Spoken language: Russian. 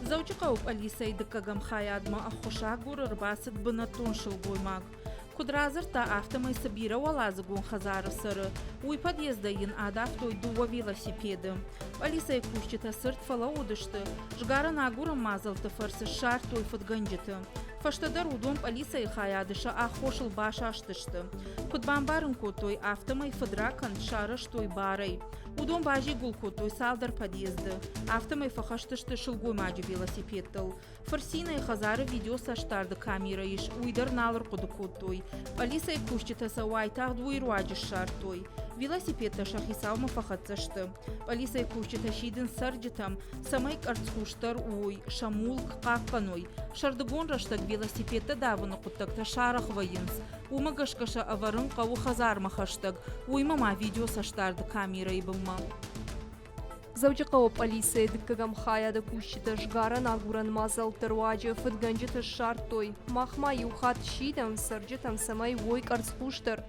زوجي قوب أليسي دكاقم خاياد ما أخوشاقور رباسد بناتون شلقوي Кудразер та автомой собира валазгун хазар сыр. Уй подъездайын адафтой дува велосипеды. Алиса и кущита сырт фала удышты. Жгара нагура мазалты фарсы шар той фатганджиты. Фаштадар удом Алиса и хаядыша ахошыл баша аштышты. Кудбамбарын котой автомой фадракан шарыш той барой. Удом бажи гул котой салдар подъезды. Автомой фахаштышты шылгой маджи велосипедтыл. Фарсина и хазары видео саштарды камера иш уйдар налар куду котой. Алиса и кущита сауайтах двуйруаджи шартой. Велосипедта шахисалма фахатсашты. Алиса и кущита шидин сарджитам самайк арцхуштар уй шамулк какканой. Шардыгон раштаг велосипедта давыны куттакта шарах вайынс. Умагашкаша аварын каву хазар махаштаг. Уй мама видео саштарды камера и бымма. زوجي قوب أليسي دكاقم خايادة كوشتا جغارا ناغوران مازال ترواجه فدغنجت الشارتوي ماخما يوخات شيدم سرجتم سماي وويك أرز خوشتر